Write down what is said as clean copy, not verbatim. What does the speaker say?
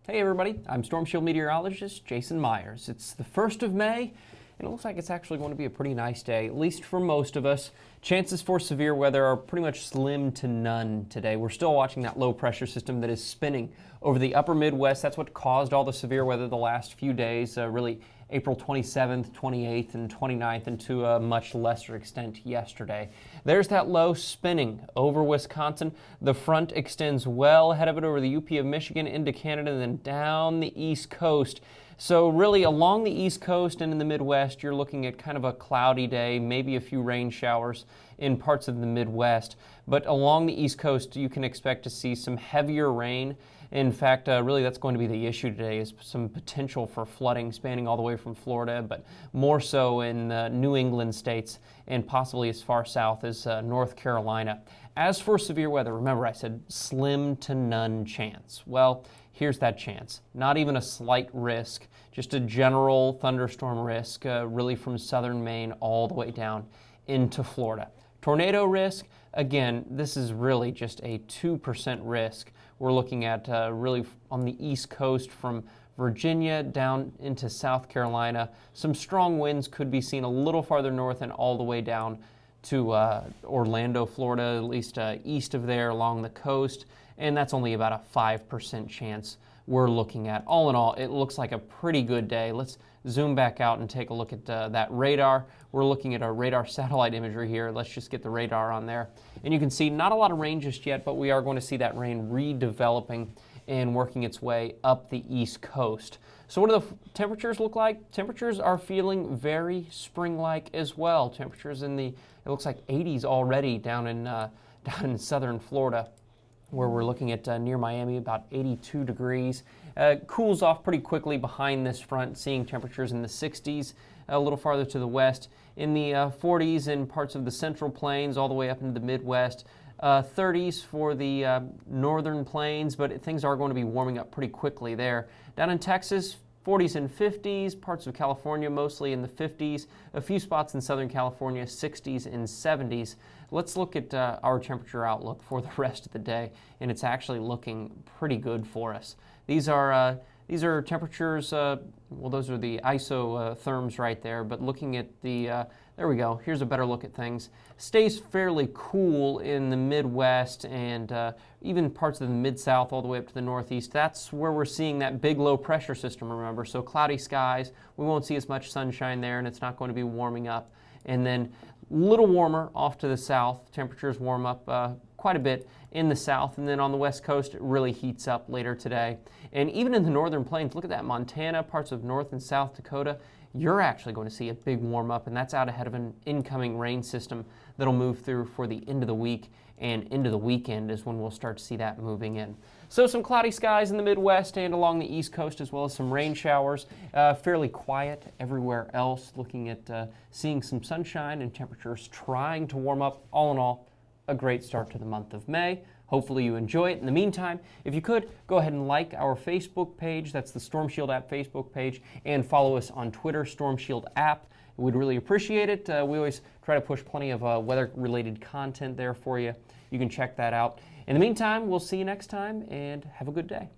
Hey everybody, I'm Storm Shield meteorologist Jason Myers. It's the 1st of May, and it looks like it's actually going to be a pretty nice day, at least for most of us. Chances for severe weather are pretty much slim to none today. We're still watching that low pressure system that is spinning over the upper Midwest. That's what caused all the severe weather the last few days, really April 27th, 28th, and 29th, and to a much lesser extent yesterday. There's that low spinning over Wisconsin. The front extends well ahead of it over the UP of Michigan into Canada and then down the East Coast. So really along the East Coast and in the Midwest, you're looking at kind of a cloudy day, maybe a few rain showers in parts of the Midwest. But along the East Coast, you can expect to see some heavier rain. In fact, really that's going to be the issue today, is some potential for flooding spanning all the way from Florida, but more so in New England states and possibly as far south as North Carolina. As for severe weather, remember I said slim to none chance. Well, here's that chance. Not even a slight risk, just a general thunderstorm risk, really from southern Maine all the way down into Florida. Tornado risk, again, this is really just a 2% risk. We're looking at really on the East Coast from Virginia down into South Carolina. Some strong winds could be seen a little farther north and all the way down to Orlando, Florida, at least east of there along the coast. And that's only about a 5% chance we're looking at. All in all, it looks like a pretty good day. Let's zoom back out and take a look at that radar. We're looking at our radar satellite imagery here. Let's just get the radar on there. And you can see not a lot of rain just yet, but we are going to see that rain redeveloping and working its way up the East Coast. So what do the temperatures look like? Temperatures are feeling very spring-like as well. Temperatures in the, it looks like 80s already down in southern Florida, where we're looking at near Miami, about 82 degrees. Cools off pretty quickly behind this front, seeing temperatures in the 60s, a little farther to the west, in the 40s in parts of the Central Plains, all the way up into the Midwest. 30s for the northern plains, but things are going to be warming up pretty quickly there. Down in Texas, 40s and 50s, parts of California mostly in the 50s, a few spots in Southern California, 60s and 70s. Let's look at our temperature outlook for the rest of the day, and it's actually looking pretty good for us. These are temperatures, well, those are the isotherms right there, but looking at the, there we go, here's a better look at things. Stays fairly cool in the Midwest and even parts of the Mid-South all the way up to the Northeast. That's where we're seeing that big low pressure system, remember. So cloudy skies, we won't see as much sunshine there, and it's not going to be warming up. And then a little warmer off to the south. Temperatures warm up quite a bit in the south, and then on the west coast it really heats up later today. And even in the northern plains, look at that, Montana, parts of North and South Dakota, you're actually going to see a big warm up, and that's out ahead of an incoming rain system that'll move through for the end of the week, and into the weekend is when we'll start to see that moving in. So some cloudy skies in the Midwest and along the East Coast, as well as some rain showers. Fairly quiet everywhere else, looking at seeing some sunshine and temperatures trying to warm up. All in all, a great start to the month of May. Hopefully you enjoy it. In the meantime, if you could, go ahead and like our Facebook page. That's the Storm Shield app Facebook page. And follow us on Twitter, Storm Shield app. We'd really appreciate it. We always try to push plenty of weather-related content there for you. You can check that out. In the meantime, we'll see you next time, and have a good day.